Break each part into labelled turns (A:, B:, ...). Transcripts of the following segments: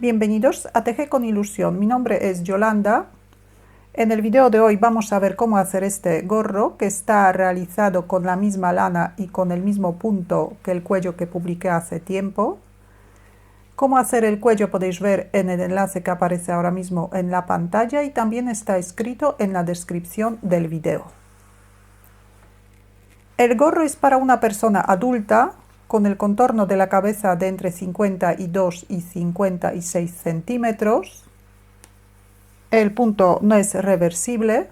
A: Bienvenidos a Teje con Ilusión. Mi nombre es Yolanda. En el video de hoy vamos a ver cómo hacer este gorro que está realizado con la misma lana y con el mismo punto que el cuello que publiqué hace tiempo. Cómo hacer el cuello podéis ver en el enlace que aparece ahora mismo en la pantalla y también está escrito en la descripción del video. El gorro es para una persona adulta con el contorno de la cabeza de entre 52 y 56 centímetros. El punto no es reversible.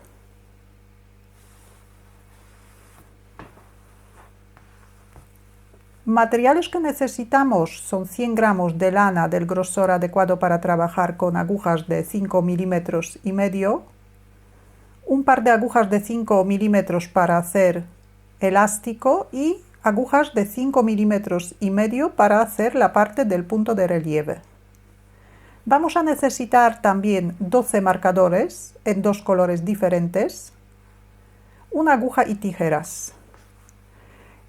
A: Materiales que necesitamos son 100 gramos de lana del grosor adecuado para trabajar con agujas de 5 milímetros y medio, un par de agujas de 5 milímetros para hacer elástico y agujas de 5 milímetros y medio para hacer la parte del punto de relieve. Vamos a necesitar también 12 marcadores en dos colores diferentes, una aguja y tijeras.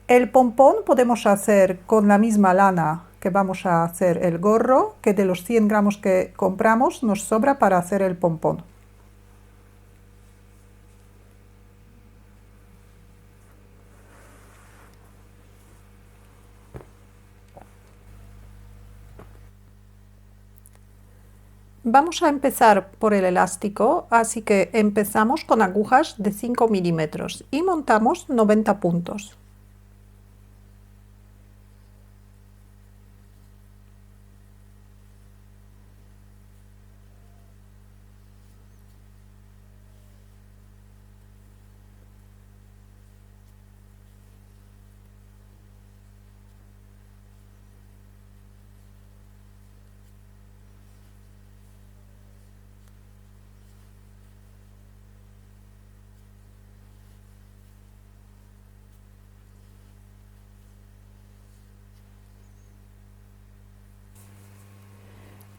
A: El pompón podemos hacer con la misma lana que vamos a hacer el gorro, que de los 100 gramos que compramos nos sobra para hacer el pompón. Vamos a empezar por el elástico, así que empezamos con agujas de 5 milímetros y montamos 90 puntos.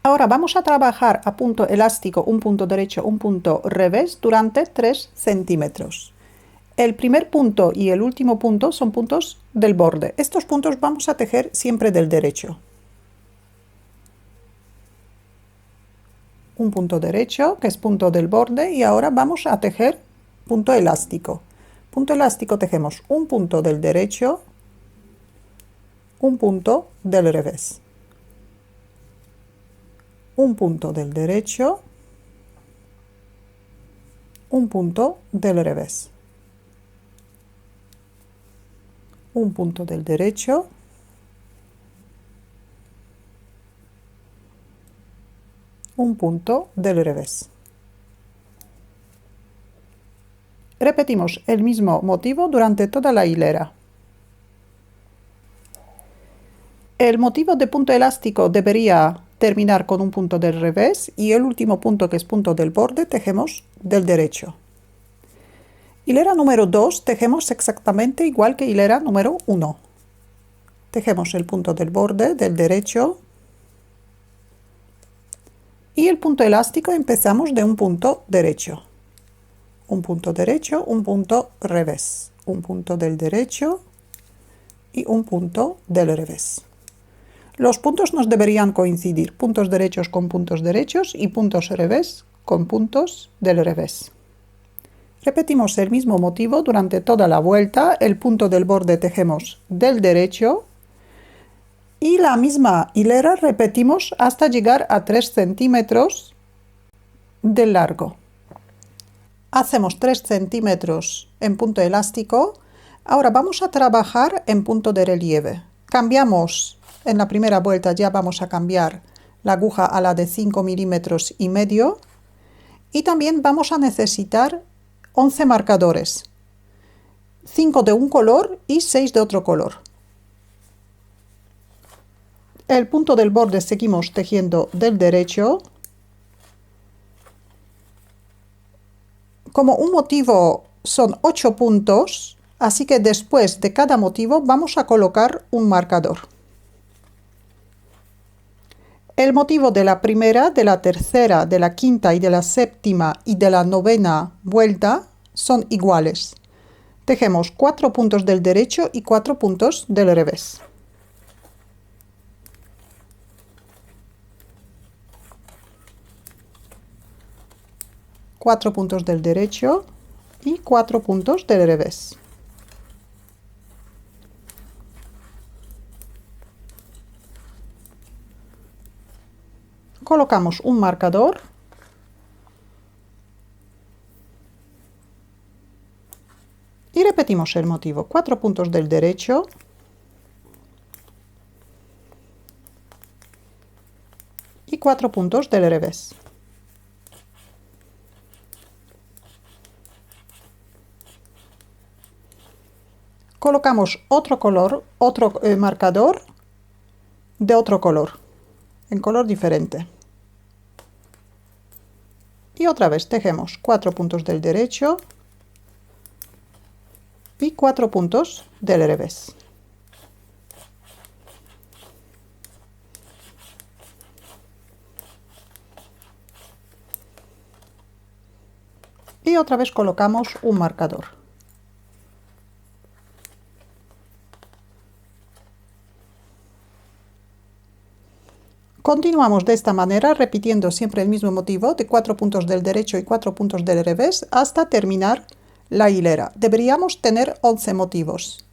A: Ahora vamos a trabajar a punto elástico, un punto derecho, un punto revés durante 3 centímetros. El primer punto y el último punto son puntos del borde. Estos puntos vamos a tejer siempre del derecho. Un punto derecho, que es punto del borde, y ahora vamos a tejer punto elástico. Punto elástico tejemos un punto del derecho, un punto del revés. Un punto del derecho, un punto del revés, un punto del derecho, un punto del revés. Repetimos el mismo motivo durante toda la hilera. El motivo de punto elástico debería terminar con un punto del revés y el último punto, que es punto del borde, tejemos del derecho. Hilera número 2 tejemos exactamente igual que hilera número 1. Tejemos el punto del borde del derecho y el punto elástico empezamos de un punto derecho. Un punto derecho, un punto revés, un punto del derecho y un punto del revés. Los puntos nos deberían coincidir, puntos derechos con puntos derechos y puntos revés con puntos del revés. Repetimos el mismo motivo durante toda la vuelta, el punto del borde tejemos del derecho y la misma hilera repetimos hasta llegar a 3 centímetros de largo. Hacemos 3 centímetros en punto elástico. Ahora vamos a trabajar en punto de relieve. Cambiamos. En la primera vuelta ya vamos a cambiar la aguja a la de 5 milímetros y medio y también vamos a necesitar 11 marcadores, 5 de un color y 6 de otro color. El punto del borde seguimos tejiendo del derecho. Como un motivo son 8 puntos, así que después de cada motivo vamos a colocar un marcador. El motivo de la primera, de la tercera, de la quinta y de la séptima y de la novena vuelta son iguales. Tejemos 4 puntos del derecho y 4 puntos del revés. 4 puntos del derecho y 4 puntos del revés. Colocamos un marcador y repetimos el motivo. 4 puntos del derecho y 4 puntos del revés. Colocamos otro color, otro marcador de otro color, en color diferente. Y otra vez tejemos 4 puntos del derecho y 4 puntos del revés. Y otra vez colocamos un marcador. Continuamos de esta manera, repitiendo siempre el mismo motivo de 4 puntos del derecho y 4 puntos del revés hasta terminar la hilera. Deberíamos tener 11 motivos.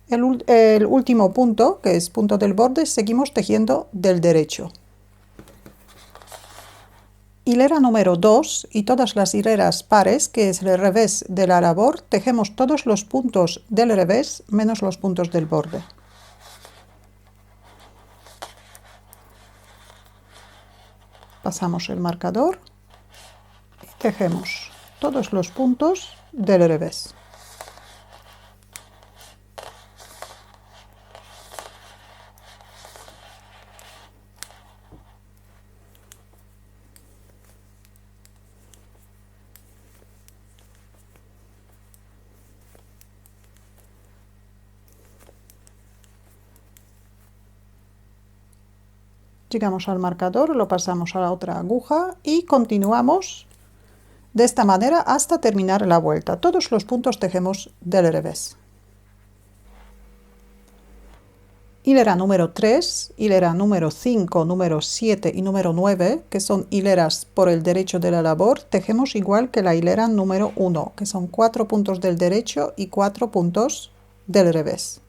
A: El último punto, que es punto del borde, seguimos tejiendo del derecho. Hilera número 2 y todas las hileras pares, que es el revés de la labor, tejemos todos los puntos del revés menos los puntos del borde. Pasamos el marcador y tejemos todos los puntos del revés. Llegamos al marcador, lo pasamos a la otra aguja y continuamos de esta manera hasta terminar la vuelta. Todos los puntos tejemos del revés. Hilera número 3, hilera número 5, número 7 y número 9, que son hileras por el derecho de la labor, tejemos igual que la hilera número 1, que son 4 puntos del derecho y 4 puntos del revés.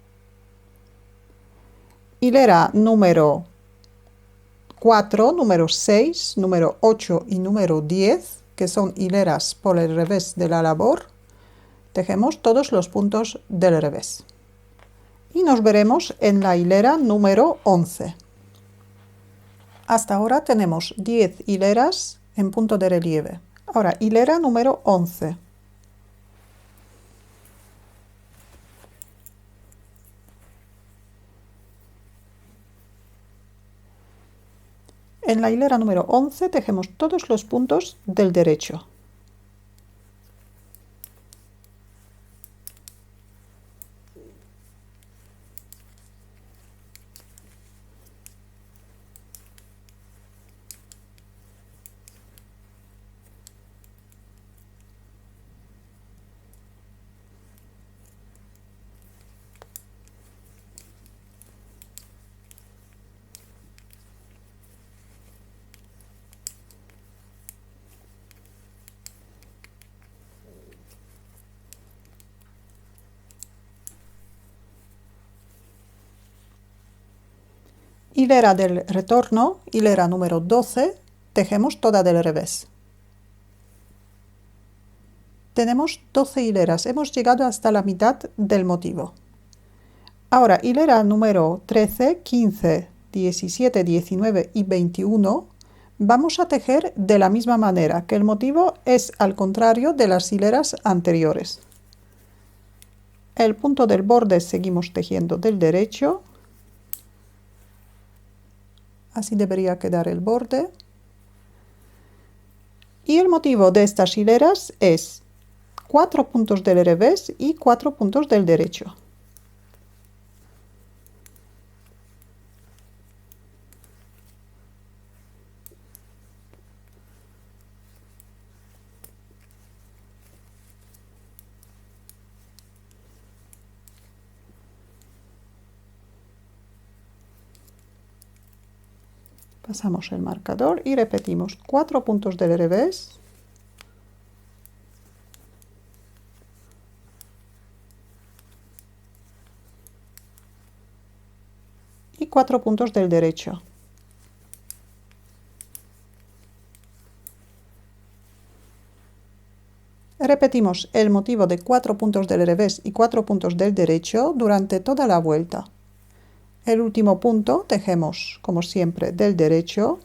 A: Hilera número 4, número 6, número 8 y número 10, que son hileras por el revés de la labor, tejemos todos los puntos del revés. Y nos veremos en la hilera número 11. Hasta ahora tenemos 10 hileras en punto de relieve. Ahora, hilera número 11. En la hilera número 11 tejemos todos los puntos del derecho. Hilera del retorno, hilera número 12, tejemos toda del revés. Tenemos 12 hileras, hemos llegado hasta la mitad del motivo. Ahora, hilera número 13, 15, 17, 19 y 21, vamos a tejer de la misma manera, que el motivo es al contrario de las hileras anteriores. El punto del borde seguimos tejiendo del derecho. Así debería quedar el borde. Y el motivo de estas hileras es 4 puntos del revés y 4 puntos del derecho. Pasamos el marcador y repetimos 4 puntos del revés 4 puntos del derecho. Repetimos el motivo de 4 puntos del revés y 4 puntos del derecho durante toda la vuelta. El último punto tejemos, como siempre, del derecho.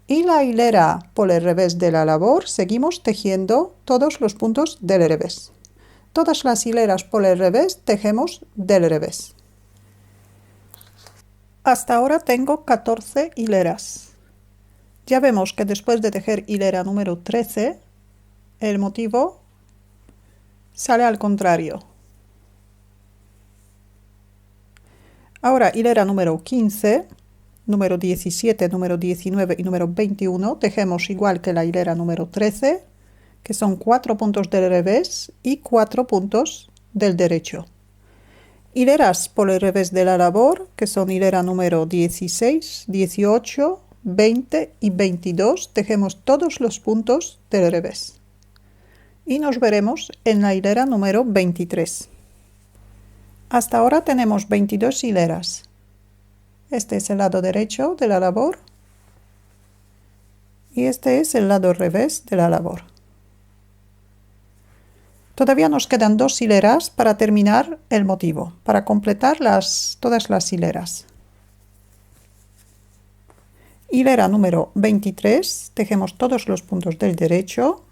A: Y la hilera por el revés de la labor seguimos tejiendo todos los puntos del revés. Todas las hileras por el revés tejemos del revés. Hasta ahora tengo 14 hileras. Ya vemos que después de tejer hilera número 13, el motivo sale al contrario. Ahora hilera número 15, número 17, número 19 y número 21, tejemos igual que la hilera número 13, que son 4 puntos del revés y 4 puntos del derecho. Hileras por el revés de la labor, que son hilera número 16, 18, 20 y 22, tejemos todos los puntos del revés. Y nos veremos en la hilera número 23. Hasta ahora tenemos 22 hileras. Este es el lado derecho de la labor y este es el lado revés de la labor. Todavía nos quedan 2 hileras para terminar el motivo, para completar todas las hileras. Hilera número 23, tejemos todos los puntos del derecho.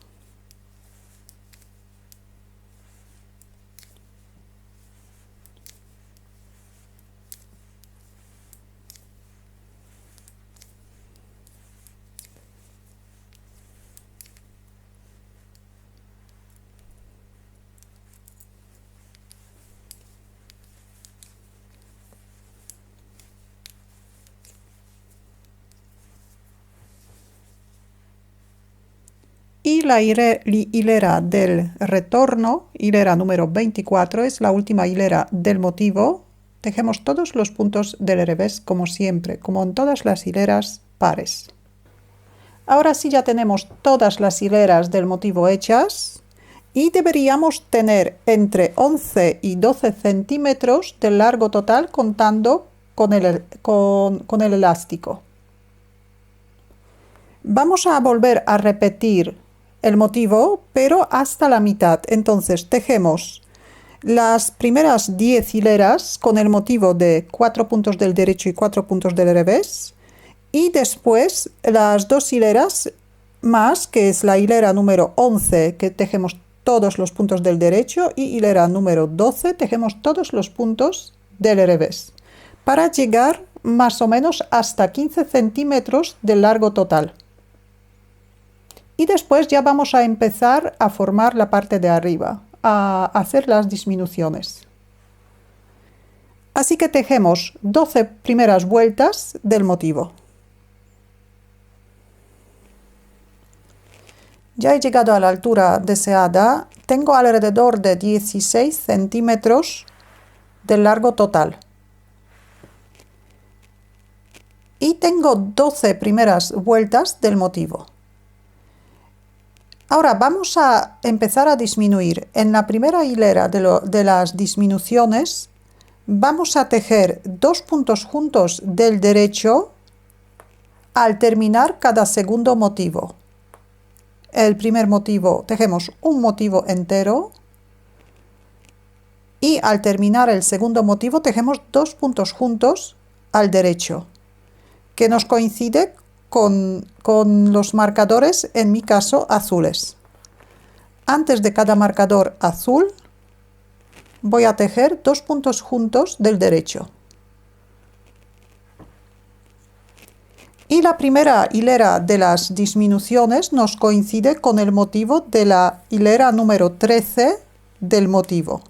A: Y la hilera del retorno, hilera número 24, es la última hilera del motivo. Tejemos todos los puntos del revés como siempre, como en todas las hileras pares. Ahora sí ya tenemos todas las hileras del motivo hechas y deberíamos tener entre 11 y 12 centímetros de largo total contando con el elástico. Vamos a volver a repetir el motivo, pero hasta la mitad. Entonces tejemos las primeras 10 hileras con el motivo de 4 puntos del derecho y 4 puntos del revés, y después las 2 hileras más, que es la hilera número 11, que tejemos todos los puntos del derecho, y hilera número 12, tejemos todos los puntos del revés, para llegar más o menos hasta 15 centímetros de largo total. Y después ya vamos a empezar a formar la parte de arriba, a hacer las disminuciones. Así que tejemos 12 primeras vueltas del motivo. Ya he llegado a la altura deseada, tengo alrededor de 16 centímetros de largo total. Y tengo 12 primeras vueltas del motivo. Ahora vamos a empezar a disminuir. En la primera hilera de las disminuciones vamos a tejer 2 puntos juntos del derecho al terminar cada segundo motivo. El primer motivo tejemos un motivo entero y al terminar el segundo motivo tejemos 2 puntos juntos al derecho, que nos coincide con los marcadores, en mi caso azules. Antes de cada marcador azul voy a tejer 2 puntos juntos del derecho. Y la primera hilera de las disminuciones nos coincide con el motivo de la hilera número 13 del motivo.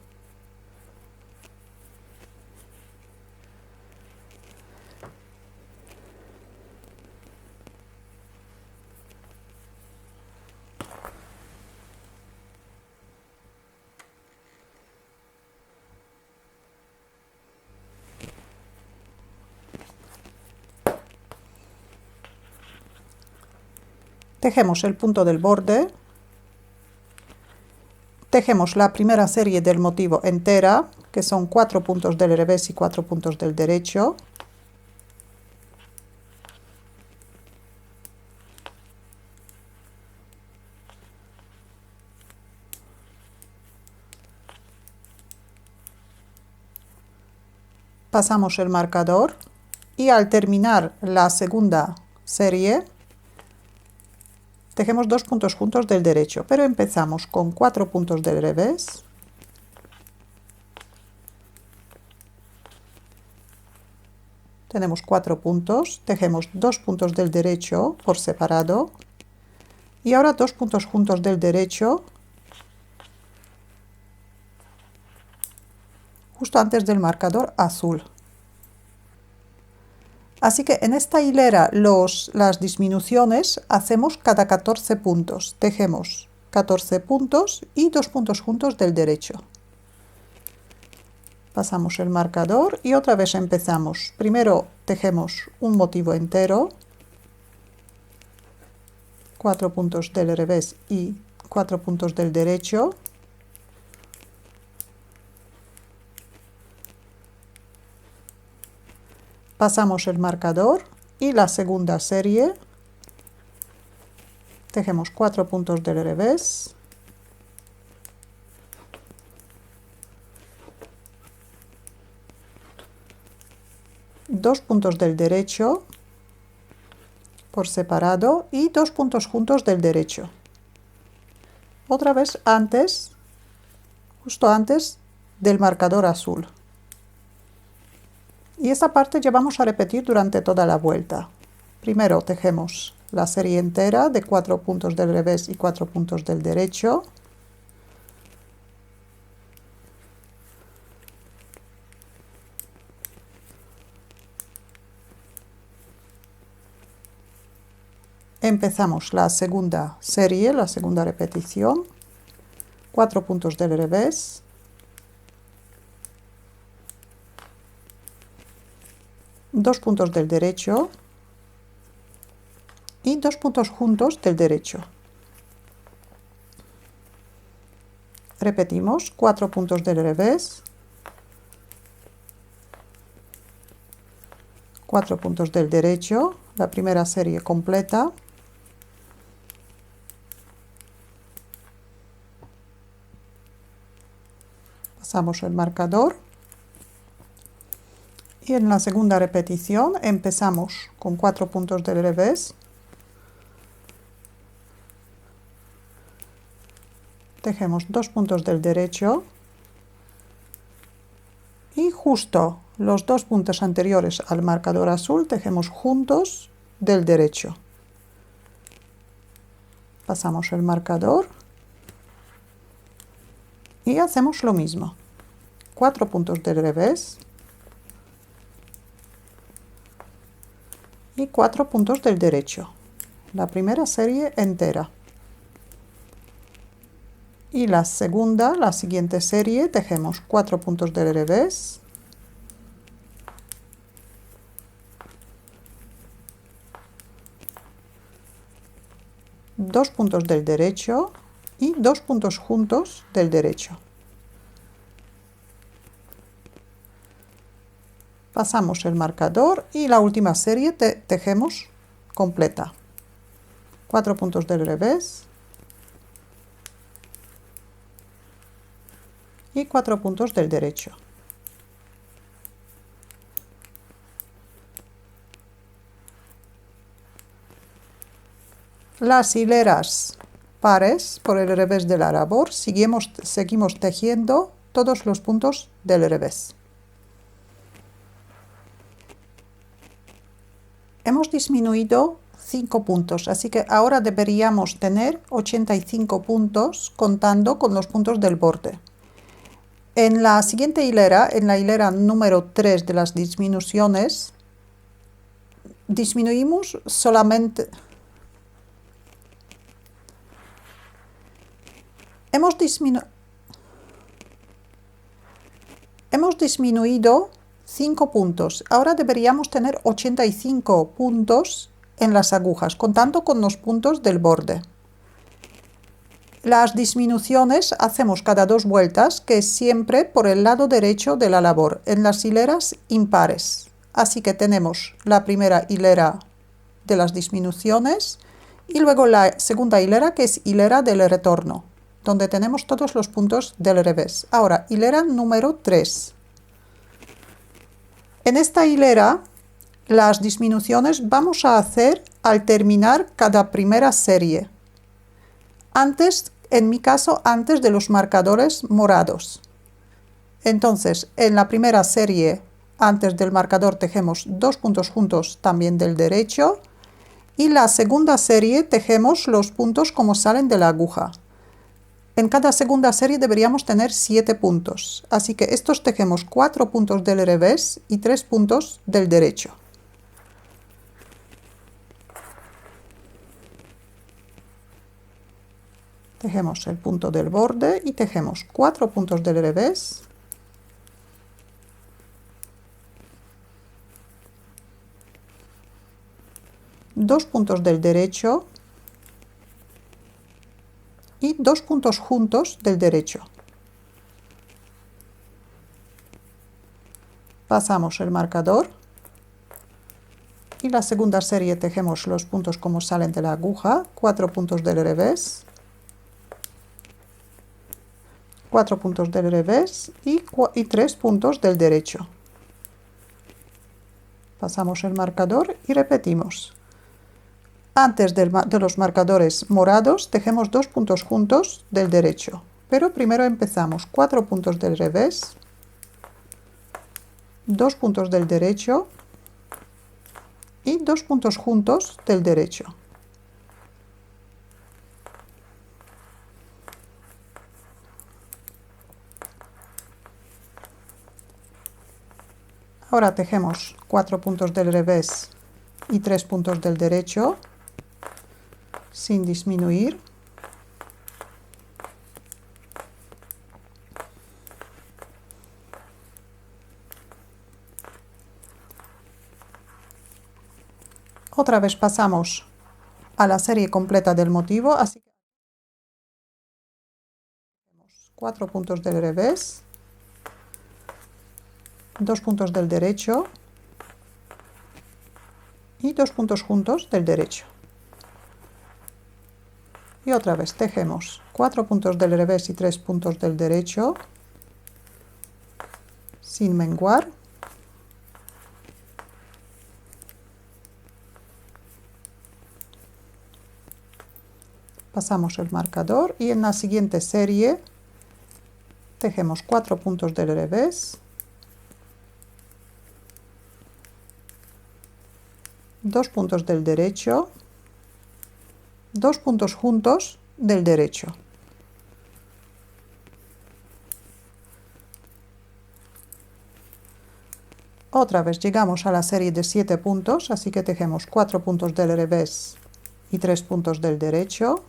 A: Tejemos el punto del borde, Tejemos la primera serie del motivo entera, que son 4 puntos del revés y 4 puntos del derecho. Pasamos el marcador y al terminar la segunda serie tejemos 2 puntos juntos del derecho, pero empezamos con 4 puntos del revés, tenemos 4 puntos, tejemos 2 puntos del derecho por separado y ahora 2 puntos juntos del derecho justo antes del marcador azul. Así que en esta hilera las disminuciones hacemos cada 14 puntos. Tejemos 14 puntos y 2 puntos juntos del derecho. Pasamos el marcador y otra vez empezamos. Primero tejemos un motivo entero, 4 puntos del revés y 4 puntos del derecho. Pasamos el marcador y la segunda serie, tejemos 4 puntos del revés, dos puntos del derecho por separado y 2 puntos juntos del derecho. Otra vez antes, justo antes del marcador azul. Y esta parte ya vamos a repetir durante toda la vuelta. Primero tejemos la serie entera de 4 puntos del revés y 4 puntos del derecho. Empezamos la segunda serie, la segunda repetición, 4 puntos del revés, dos puntos del derecho y 2 puntos juntos del derecho. Repetimos, 4 puntos del revés, 4 puntos del derecho, la primera serie completa, pasamos el marcador y en la segunda repetición empezamos con 4 puntos del revés, tejemos 2 puntos del derecho y justo los 2 puntos anteriores al marcador azul tejemos juntos del derecho. Pasamos el marcador y hacemos lo mismo. 4 puntos del revés y 4 puntos del derecho. La primera serie entera. Y la segunda, la siguiente serie, tejemos 4 puntos del revés, dos puntos del derecho y 2 puntos juntos del derecho. Pasamos el marcador y la última serie tejemos completa. 4 puntos del revés y 4 puntos del derecho. Las hileras pares por el revés de la labor seguimos tejiendo todos los puntos del revés. Hemos disminuido 5 puntos, así que ahora deberíamos tener 85 puntos contando con los puntos del borde. En la siguiente hilera, en la hilera número 3 de las disminuciones, disminuimos solamente... Hemos disminuido 5 puntos. Ahora deberíamos tener 85 puntos en las agujas, contando con los puntos del borde. Las disminuciones hacemos cada 2 vueltas, que es siempre por el lado derecho de la labor, en las hileras impares. Así que tenemos la primera hilera de las disminuciones y luego la segunda hilera, que es hilera del retorno, donde tenemos todos los puntos del revés. Ahora, hilera número 3. En esta hilera, las disminuciones vamos a hacer al terminar cada primera serie. Antes, en mi caso, antes de los marcadores morados. Entonces, en la primera serie, antes del marcador, tejemos 2 puntos juntos también del derecho. Y la segunda serie tejemos los puntos como salen de la aguja. En cada segunda serie deberíamos tener 7 puntos. Así que estos tejemos 4 puntos del revés y 3 puntos del derecho. Tejemos el punto del borde y tejemos 4 puntos del revés, dos puntos del derecho y 2 puntos juntos del derecho. Pasamos el marcador y la segunda serie tejemos los puntos como salen de la aguja, 4 puntos del revés, 4 puntos del revés y 3 puntos del derecho. Pasamos el marcador y repetimos. Antes de los marcadores morados tejemos 2 puntos juntos del derecho, pero primero empezamos 4 puntos del revés, 2 puntos del derecho y 2 puntos juntos del derecho. Ahora tejemos 4 puntos del revés y 3 puntos del derecho sin disminuir. Otra vez pasamos a la serie completa del motivo, así que 4 puntos del revés, 2 puntos del derecho y 2 puntos juntos del derecho. Y otra vez tejemos 4 puntos del revés y 3 puntos del derecho sin menguar. Pasamos el marcador y en la siguiente serie tejemos 4 puntos del revés, 2 puntos del derecho, 2 puntos juntos del derecho. Otra vez llegamos a la serie de 7 puntos, así que tejemos 4 puntos del revés y 3 puntos del derecho.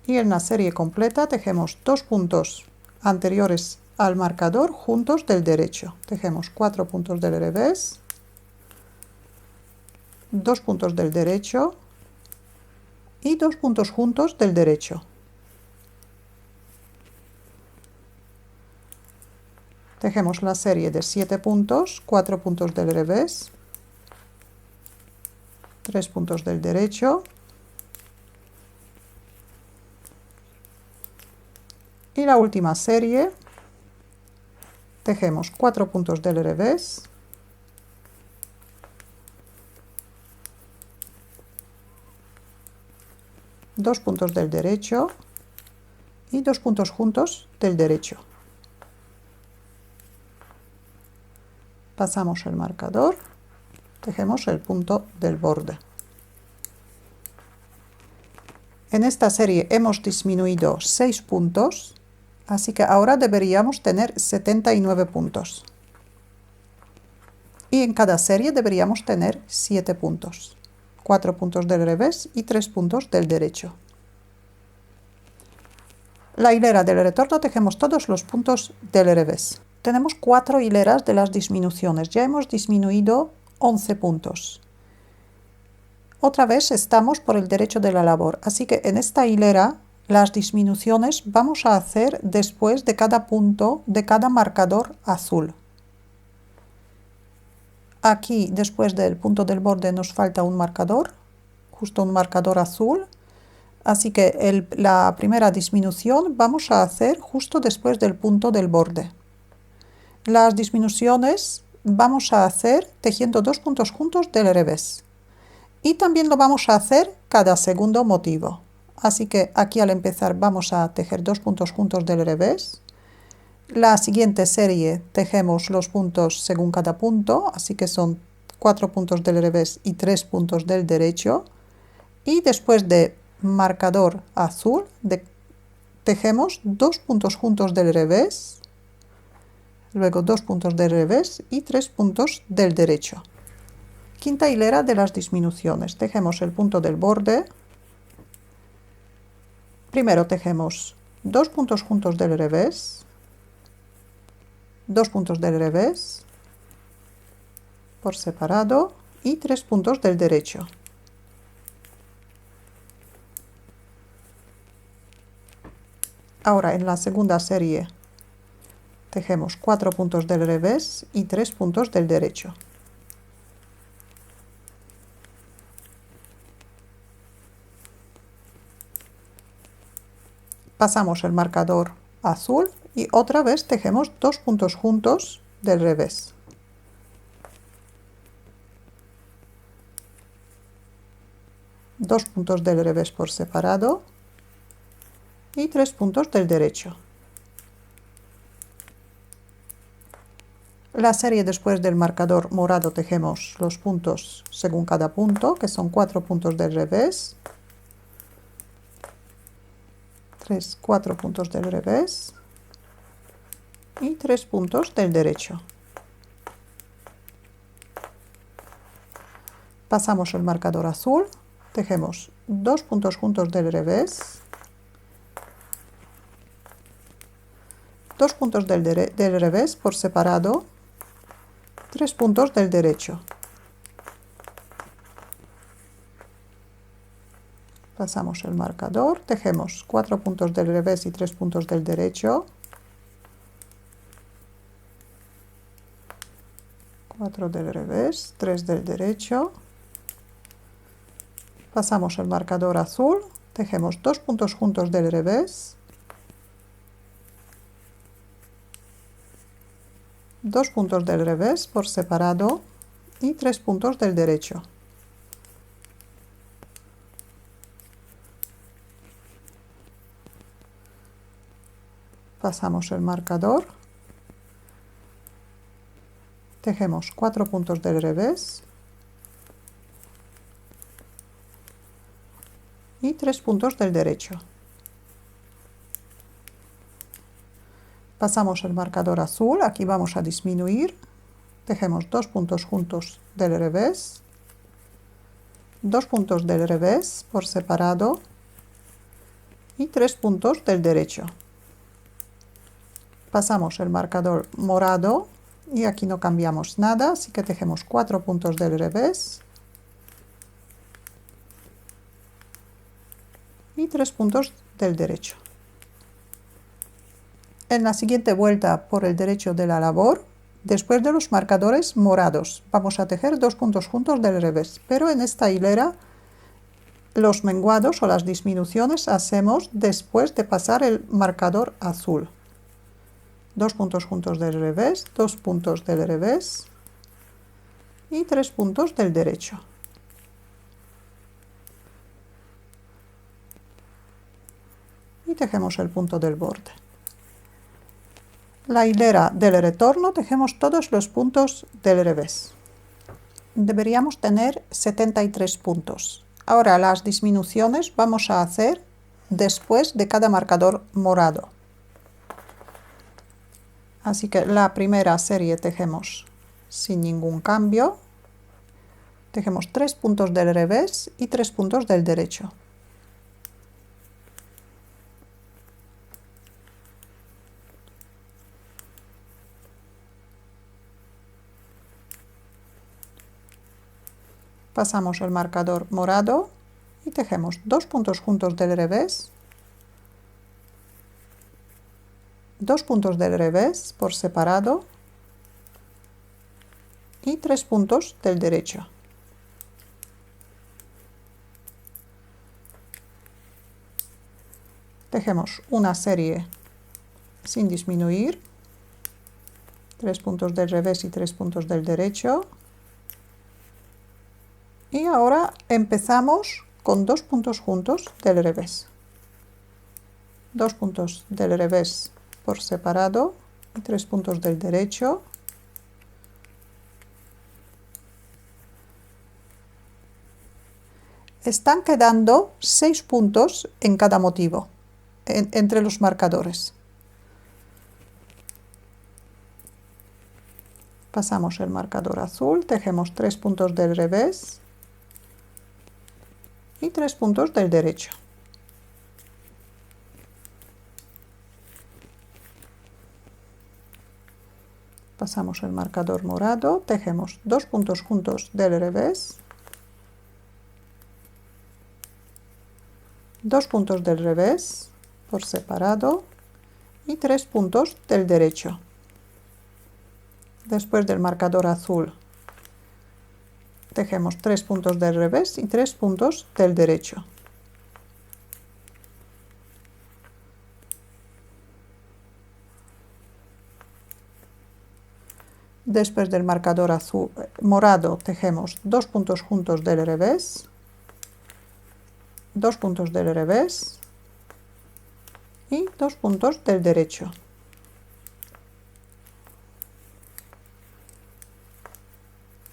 A: Y en la serie completa tejemos 2 puntos anteriores al marcador juntos del derecho. Tejemos 4 puntos del revés, 2 puntos del derecho y 2 puntos juntos del derecho. Tejemos la serie de 7 puntos, 4 puntos del revés, 3 puntos del derecho y la última serie tejemos 4 puntos del revés, 2 puntos del derecho y 2 puntos juntos del derecho. Pasamos el marcador, tejemos el punto del borde. En esta serie hemos disminuido 6 puntos, así que ahora deberíamos tener 79 puntos. Y en cada serie deberíamos tener 7 puntos. 4 puntos del revés y 3 puntos del derecho. La hilera del retorno tejemos todos los puntos del revés. Tenemos 4 hileras de las disminuciones. Ya hemos disminuido 11 puntos. Otra vez estamos por el derecho de la labor, así que en esta hilera las disminuciones vamos a hacer después de cada punto de cada marcador azul. Aquí, después del punto del borde, nos falta un marcador, justo un marcador azul. Así que la primera disminución vamos a hacer justo después del punto del borde. Las disminuciones vamos a hacer tejiendo dos puntos juntos del revés. Y también lo vamos a hacer cada segundo motivo. Así que aquí al empezar vamos a tejer dos puntos juntos del revés. La siguiente serie tejemos los puntos según cada punto, así que son 4 puntos del revés y 3 puntos del derecho. Y después de marcador azul tejemos dos puntos juntos del revés, luego dos puntos del revés y 3 puntos del derecho. Quinta hilera de las disminuciones. Tejemos el punto del borde. Primero tejemos dos puntos juntos del revés, dos puntos del revés por separado y 3 puntos del derecho. Ahora en la segunda serie tejemos 4 puntos del revés y 3 puntos del derecho. Pasamos el marcador azul y otra vez tejemos dos puntos juntos del revés. Dos puntos del revés por separado y 3 puntos del derecho. La serie después del marcador morado tejemos los puntos según cada punto, que son 4 puntos del revés, 4 puntos del revés y 3 puntos del derecho. Pasamos el marcador azul, tejemos dos puntos juntos del revés, dos puntos del revés por separado, 3 puntos del derecho. Pasamos el marcador, tejemos 4 puntos del revés y 3 puntos del derecho, 4 del revés, 3 del derecho. Pasamos el marcador azul, tejemos dos puntos juntos del revés, dos puntos del revés por separado y 3 puntos del derecho. Pasamos el marcador, tejemos 4 puntos del revés y 3 puntos del derecho. Pasamos el marcador azul, aquí vamos a disminuir, tejemos dos puntos juntos del revés, dos puntos del revés por separado y 3 puntos del derecho. Pasamos el marcador morado y aquí no cambiamos nada, así que tejemos 4 puntos del revés y 3 puntos del derecho. En la siguiente vuelta por el derecho de la labor, después de los marcadores morados, vamos a tejer dos puntos juntos del revés, pero en esta hilera los menguados o las disminuciones hacemos después de pasar el marcador azul. Dos puntos juntos del revés, dos puntos del revés y 3 puntos del derecho. Y tejemos el punto del borde. La hilera del retorno tejemos todos los puntos del revés. Deberíamos tener 73 puntos. Ahora las disminuciones vamos a hacer después de cada marcador morado. Así que la primera serie tejemos sin ningún cambio. Tejemos 3 puntos del revés y 3 puntos del derecho. pasamos el marcador morado y tejemos 2 puntos juntos del revés, 2 puntos del revés por separado y 3 puntos del derecho. Tejemos una serie sin disminuir, 3 puntos del revés y 3 puntos del derecho. Y ahora empezamos con 2 puntos juntos del revés. 2 puntos del revés por separado y 3 puntos del derecho. Están quedando 6 puntos en cada motivo, entre los marcadores. Pasamos el marcador azul, tejemos 3 puntos del revés y 3 puntos del derecho. Pasamos el marcador morado, tejemos 2 puntos juntos del revés, 2 puntos del revés por separado y 3 puntos del derecho. Después del marcador azul tejemos 3 puntos del revés y 3 puntos del derecho. Después del marcador azul morado tejemos 2 puntos juntos del revés, 2 puntos del revés y 2 puntos del derecho.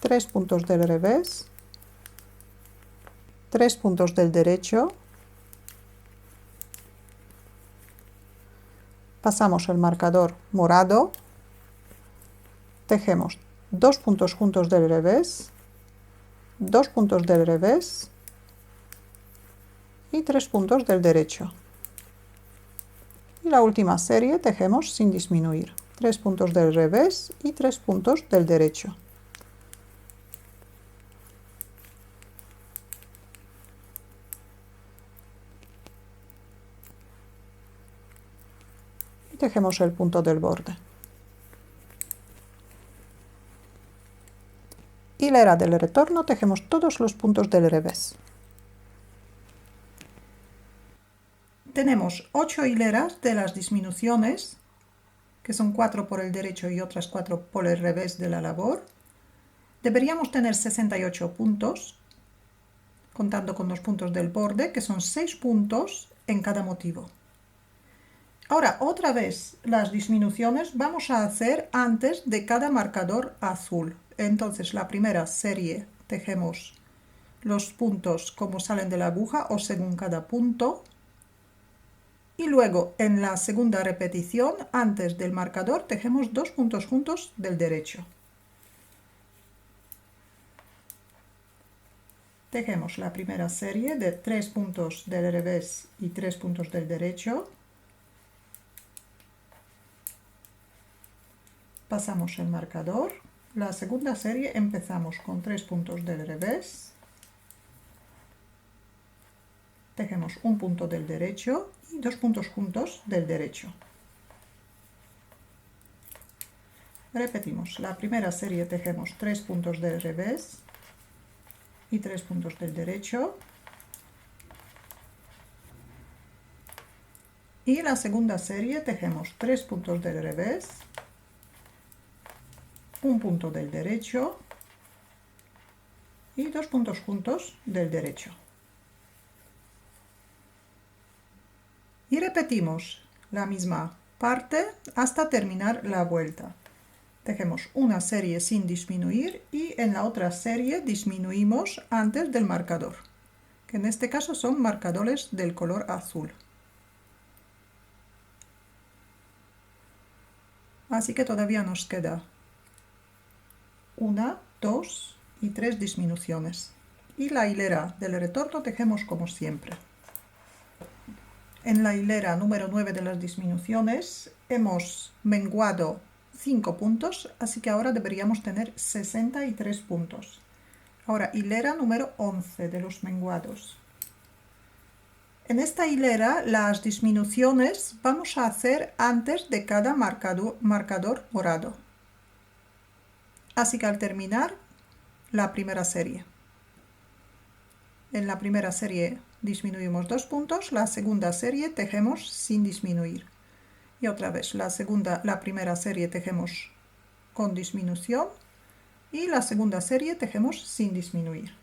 A: Tres puntos del revés, 3 puntos del derecho. Pasamos el marcador morado, tejemos 2 puntos juntos del revés, 2 puntos del revés y 3 puntos del derecho. Y la última serie tejemos sin disminuir, 3 puntos del revés y 3 puntos del derecho. Y tejemos el punto del borde. Hilera del retorno, tejemos todos los puntos del revés. Tenemos 8 hileras de las disminuciones, que son 4 por el derecho y otras 4 por el revés de la labor. Deberíamos tener 68 puntos, contando con los puntos del borde, que son 6 puntos en cada motivo. Ahora, otra vez, las disminuciones vamos a hacer antes de cada marcador azul. Entonces, la primera serie tejemos los puntos como salen de la aguja o según cada punto. Y luego, en la segunda repetición, antes del marcador, tejemos 2 puntos juntos del derecho. Tejemos la primera serie de 3 puntos del revés y 3 puntos del derecho. Pasamos el marcador. La segunda serie empezamos con 3 puntos del revés. Tejemos un punto del derecho y 2 puntos juntos del derecho. Repetimos. La primera serie tejemos 3 puntos del revés y 3 puntos del derecho. Y la segunda serie tejemos 3 puntos del revés, un punto del derecho y 2 puntos juntos del derecho. Y repetimos la misma parte hasta terminar la vuelta. Tejemos una serie sin disminuir y en la otra serie disminuimos antes del marcador, que en este caso son marcadores del color azul. Así que todavía nos queda 1, 2 y 3 disminuciones. Y la hilera del retorno tejemos como siempre. En la hilera número 9 de las disminuciones hemos menguado 5 puntos, así que ahora deberíamos tener 63 puntos. Ahora, hilera número 11 de los menguados. En esta hilera las disminuciones vamos a hacer antes de cada marcador morado. Así que al terminar la primera serie. En la primera serie disminuimos 2 puntos, la segunda serie tejemos sin disminuir. Y otra vez, la primera serie tejemos con disminución y la segunda serie tejemos sin disminuir.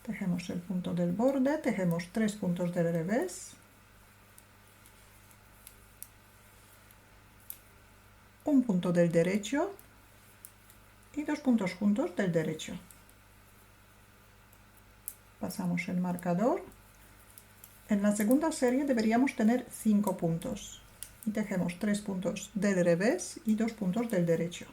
A: Tejemos el punto del borde, tejemos 3 puntos del revés, un punto del derecho y 2 puntos juntos del derecho. Pasamos el marcador. En la segunda serie deberíamos tener 5 puntos y tejemos 3 puntos del revés y 2 puntos del derecho.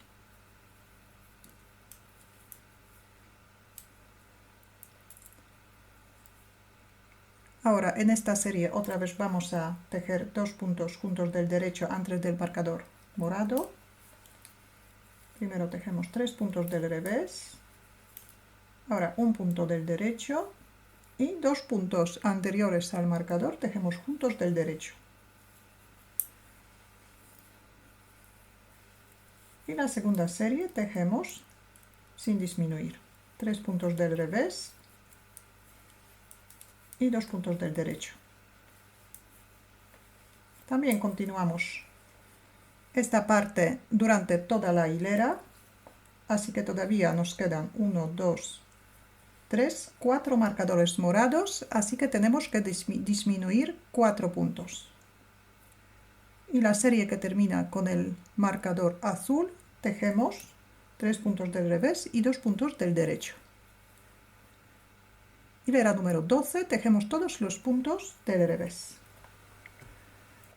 A: Ahora en esta serie otra vez vamos a tejer 2 puntos juntos del derecho antes del marcador morado. Primero tejemos 3 puntos del revés, ahora un punto del derecho y 2 puntos anteriores al marcador tejemos juntos del derecho. Y la segunda serie tejemos sin disminuir, 3 puntos del revés y 2 puntos del derecho. También continuamos esta parte durante toda la hilera, así que todavía nos quedan 1, 2, 3, 4 marcadores morados, así que tenemos que disminuir 4 puntos. Y la serie que termina con el marcador azul, tejemos 3 puntos del revés y 2 puntos del derecho. Hilera número 12, tejemos todos los puntos del revés.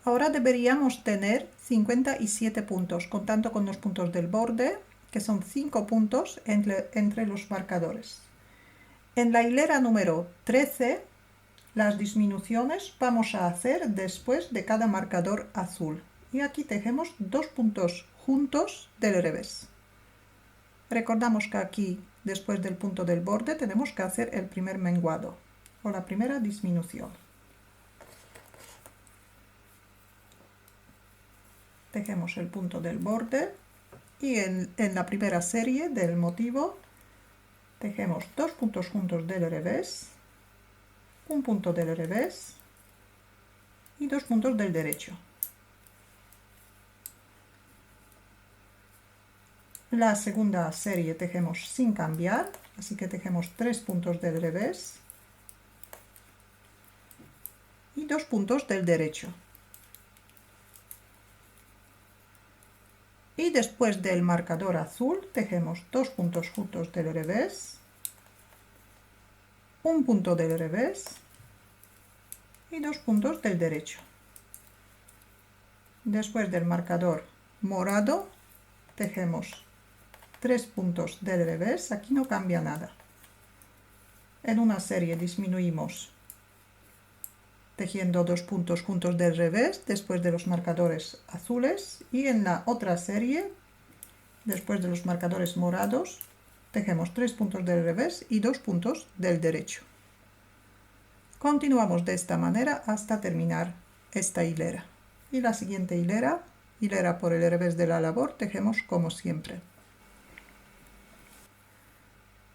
A: Ahora deberíamos tener 57 puntos, contando con los puntos del borde, que son 5 puntos entre los marcadores. En la hilera número 13, las disminuciones vamos a hacer después de cada marcador azul. Y aquí tejemos 2 puntos juntos del revés. Recordamos que aquí, después del punto del borde, tenemos que hacer el primer menguado, o la primera disminución. Tejemos el punto del borde y en la primera serie del motivo tejemos 2 puntos juntos del revés, un punto del revés y 2 puntos del derecho. La segunda serie tejemos sin cambiar, así que tejemos 3 puntos del revés y 2 puntos del derecho. Y después del marcador azul tejemos 2 puntos juntos del revés, un punto del revés y 2 puntos del derecho. Después del marcador morado tejemos 3 puntos del revés, aquí no cambia nada. En una serie disminuimos tejiendo 2 puntos juntos del revés después de los marcadores azules, y en la otra serie, después de los marcadores morados, tejemos 3 puntos del revés y 2 puntos del derecho. Continuamos de esta manera hasta terminar esta hilera. Y la siguiente hilera, hilera por el revés de la labor, tejemos como siempre.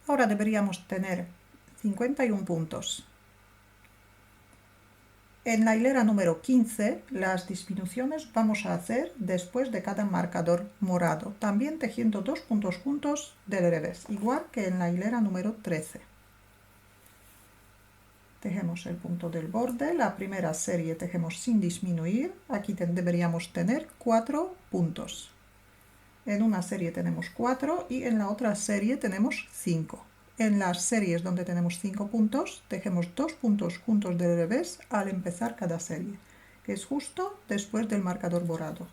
A: Ahora deberíamos tener 51 puntos. En la hilera número 15, las disminuciones vamos a hacer después de cada marcador morado, también tejiendo 2 puntos juntos del revés, igual que en la hilera número 13. Tejemos el punto del borde, la primera serie tejemos sin disminuir, aquí deberíamos tener 4 puntos. En una serie tenemos 4 y en la otra serie tenemos 5. En las series donde tenemos 5 puntos, tejemos 2 puntos juntos del revés al empezar cada serie, que es justo después del marcador morado.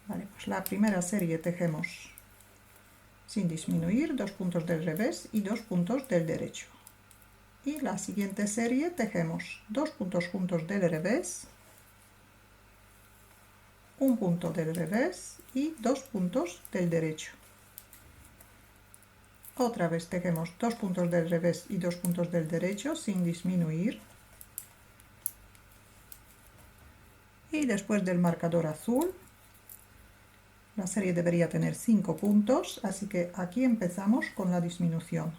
A: Vale, pues la primera serie tejemos sin disminuir, 2 puntos del revés y 2 puntos del derecho. Y la siguiente serie tejemos 2 puntos juntos del revés, un punto del revés y 2 puntos del derecho. Otra vez tejemos 2 puntos del revés y 2 puntos del derecho sin disminuir. Y después del marcador azul, la serie debería tener 5 puntos, así que aquí empezamos con la disminución.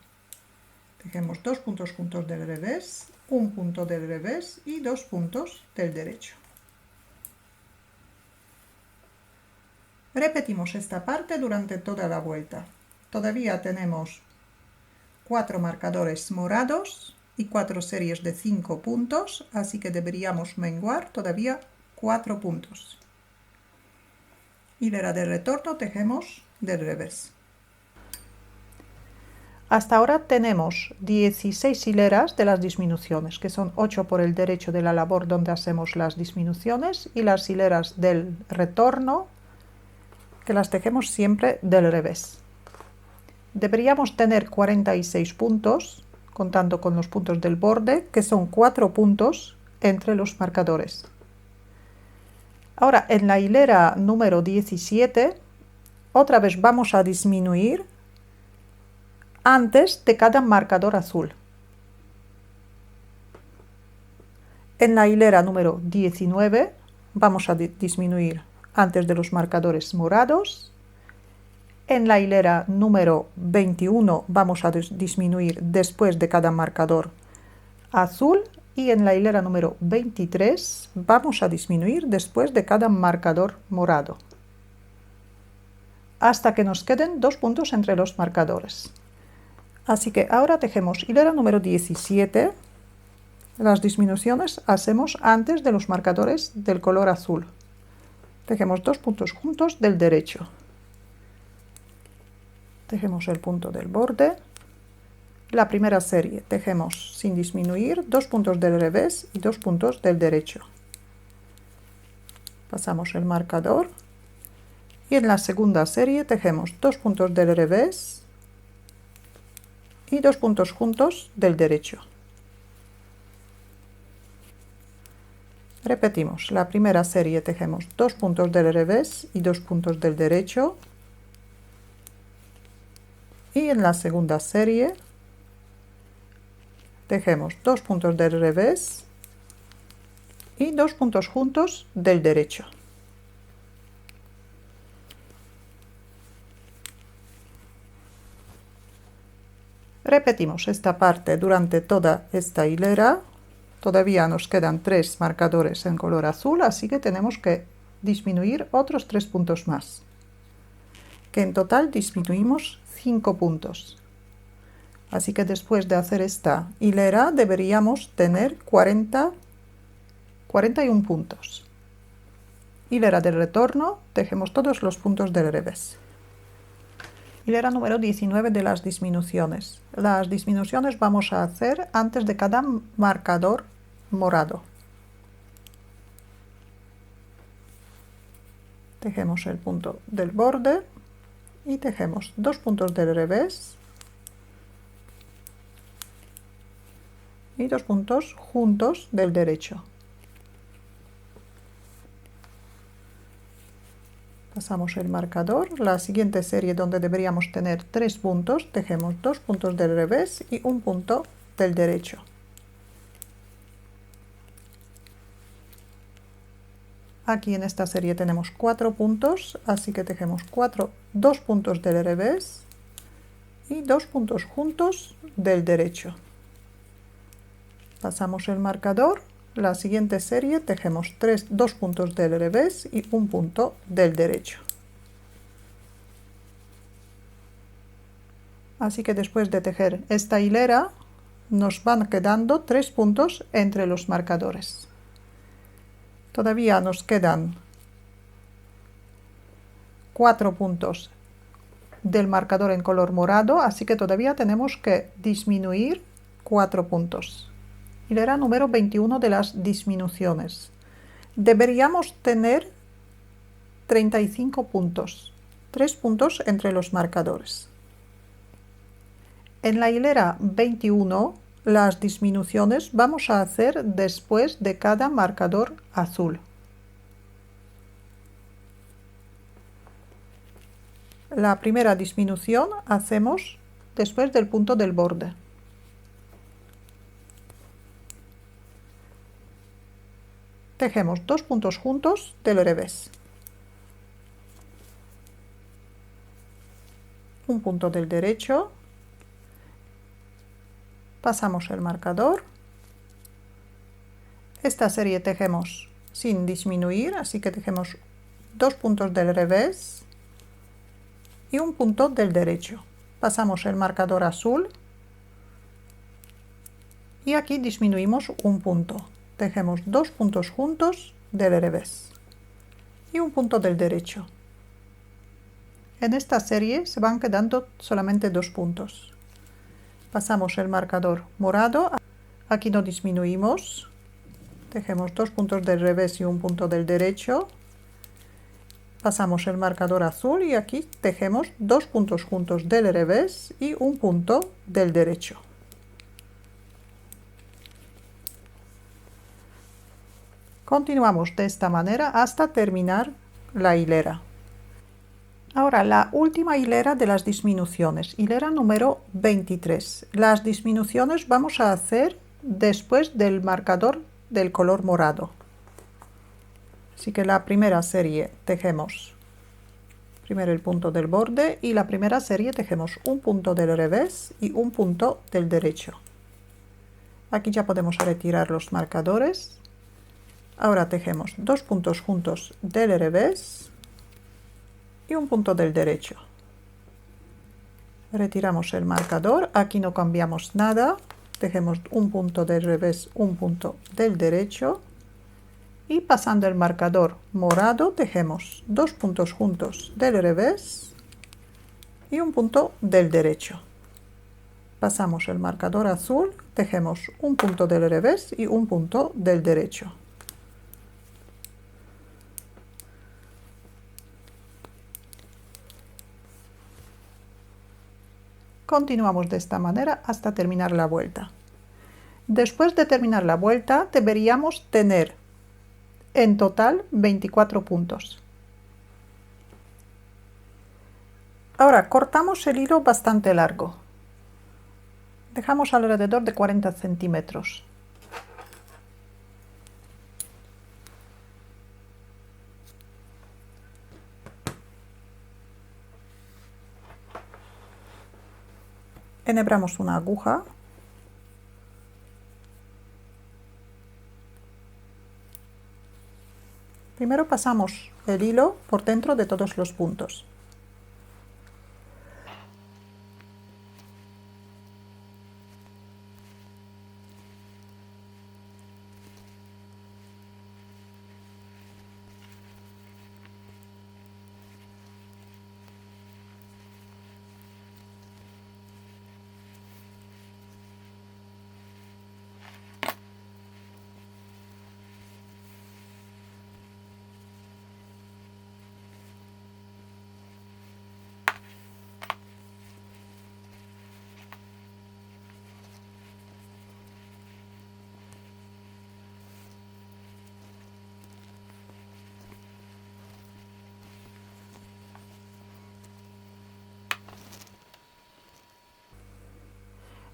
A: Tejemos 2 puntos juntos del revés, un punto del revés y 2 puntos del derecho. Repetimos esta parte durante toda la vuelta. Todavía tenemos 4 marcadores morados y 4 series de 5 puntos, así que deberíamos menguar todavía 4 puntos. Hilera de retorno tejemos del revés. Hasta ahora tenemos 16 hileras de las disminuciones, que son 8 por el derecho de la labor donde hacemos las disminuciones y las hileras del retorno, que las tejemos siempre del revés. Deberíamos tener 46 puntos, contando con los puntos del borde, que son 4 puntos entre los marcadores. Ahora, en la hilera número 17, otra vez vamos a disminuir antes de cada marcador azul. En la hilera número 19 vamos a disminuir antes de los marcadores morados. En la hilera número 21 vamos a disminuir después de cada marcador azul. Y en la hilera número 23 vamos a disminuir después de cada marcador morado, hasta que nos queden 2 puntos entre los marcadores. Así que ahora tejemos hilera número 17. Las disminuciones hacemos antes de los marcadores del color azul. Tejemos 2 puntos juntos del derecho. Tejemos el punto del borde. La primera serie tejemos sin disminuir 2 puntos del revés y 2 puntos del derecho. Pasamos el marcador y en la segunda serie tejemos 2 puntos del revés y 2 puntos juntos del derecho. Repetimos, la primera serie tejemos 2 puntos del revés y 2 puntos del derecho. Y en la segunda serie tejemos 2 puntos del revés y 2 puntos juntos del derecho. Repetimos esta parte durante toda esta hilera. Todavía nos quedan 3 marcadores en color azul, así que tenemos que disminuir otros 3 puntos más, que en total disminuimos 5 puntos. Así que después de hacer esta hilera deberíamos tener 41 puntos. Hilera del retorno, tejemos todos los puntos del revés. Hilera número 19 de las disminuciones. Las disminuciones vamos a hacer antes de cada marcador morado. Tejemos el punto del borde y tejemos 2 puntos del revés y 2 puntos juntos del derecho. Pasamos el marcador. La siguiente serie donde deberíamos tener 3 puntos, tejemos 2 puntos del revés y 1 punto del derecho. Aquí en esta serie tenemos 4 puntos, así que tejemos 2 puntos del revés y 2 puntos juntos del derecho. Pasamos el marcador. La siguiente serie tejemos 2 puntos del revés y 1 punto del derecho. Así que después de tejer esta hilera nos van quedando 3 puntos entre los marcadores. Todavía nos quedan 4 puntos del marcador en color morado, así que todavía tenemos que disminuir 4 puntos. Hilera número 21 de las disminuciones. Deberíamos tener 35 puntos, 3 puntos entre los marcadores. En la hilera 21, las disminuciones vamos a hacer después de cada marcador azul. La primera disminución hacemos después del punto del borde. Tejemos 2 puntos juntos del revés. Un punto del derecho. Pasamos el marcador. Esta serie tejemos sin disminuir, así que tejemos 2 puntos del revés y un punto del derecho. Pasamos el marcador azul y aquí disminuimos un punto. Tejemos 2 puntos juntos del revés y un punto del derecho. En esta serie se van quedando solamente 2 puntos. Pasamos el marcador morado, aquí no disminuimos, tejemos 2 puntos del revés y un punto del derecho. Pasamos el marcador azul y aquí tejemos 2 puntos juntos del revés y un punto del derecho. Continuamos de esta manera hasta terminar la hilera. Ahora la última hilera de las disminuciones, hilera número 23. Las disminuciones vamos a hacer después del marcador del color morado. Así que la primera serie tejemos primero el punto del borde y la primera serie tejemos un punto del revés y un punto del derecho. Aquí ya podemos retirar los marcadores. Ahora tejemos 2 puntos juntos del revés y un punto del derecho. Retiramos el marcador, aquí no cambiamos nada, tejemos un punto del revés, un punto del derecho y pasando el marcador morado tejemos 2 puntos juntos del revés y un punto del derecho. Pasamos el marcador azul, tejemos un punto del revés y un punto del derecho. Continuamos de esta manera hasta terminar la vuelta. Después de terminar la vuelta deberíamos tener en total 24 puntos. Ahora cortamos el hilo bastante largo. Dejamos alrededor de 40 centímetros. Enhebramos una aguja. Primero pasamos el hilo por dentro de todos los puntos.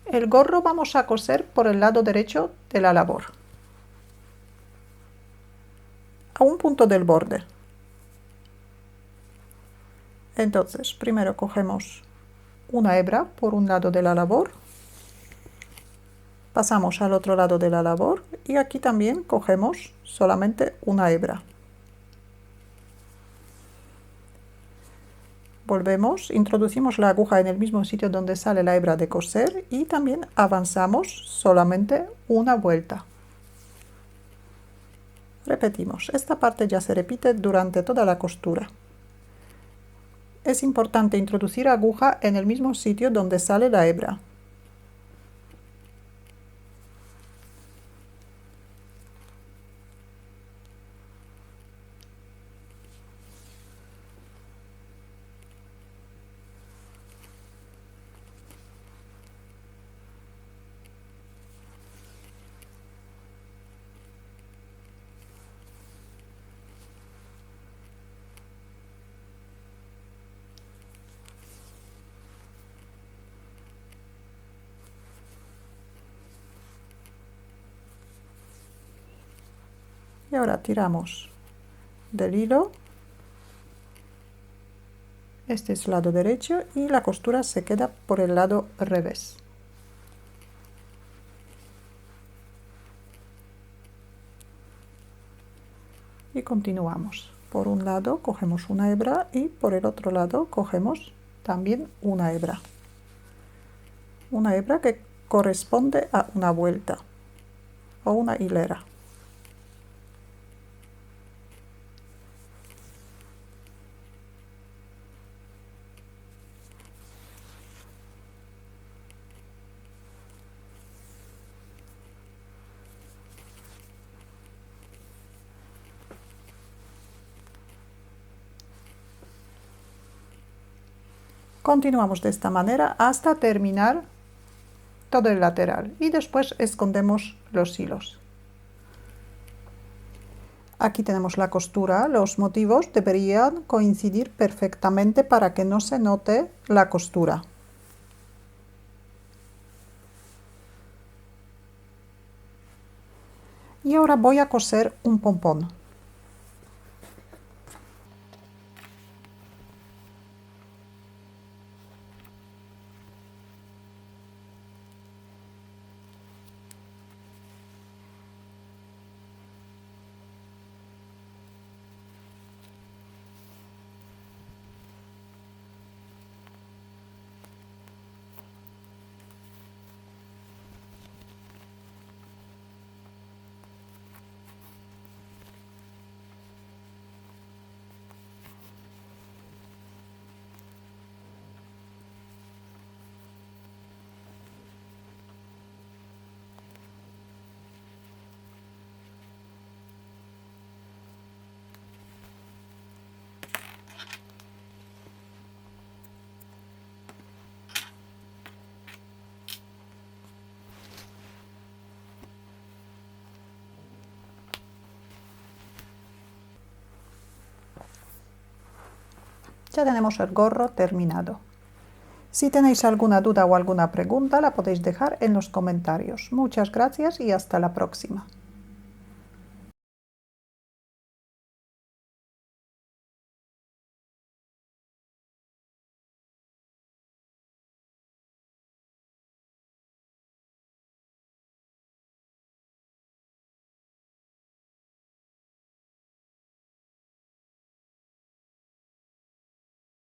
A: El gorro vamos a coser por el lado derecho de la labor, a un punto del borde. Entonces, primero cogemos una hebra por un lado de la labor, pasamos al otro lado de la labor y aquí también cogemos solamente una hebra. Volvemos, introducimos la aguja en el mismo sitio donde sale la hebra de coser y también avanzamos solamente una vuelta. Repetimos, esta parte ya se repite durante toda la costura. Es importante introducir aguja en el mismo sitio donde sale la hebra. Y ahora tiramos del hilo. Este es el lado derecho y la costura se queda por el lado revés. Y continuamos. Por un lado cogemos una hebra y por el otro lado cogemos también una hebra. Una hebra que corresponde a una vuelta o una hilera. Continuamos de esta manera hasta terminar todo el lateral y después escondemos los hilos. Aquí tenemos la costura. Los motivos deberían coincidir perfectamente para que no se note la costura. Y ahora voy a coser un pompón. Ya tenemos el gorro terminado. Si tenéis alguna duda o alguna pregunta, la podéis dejar en los comentarios. Muchas gracias y hasta la próxima.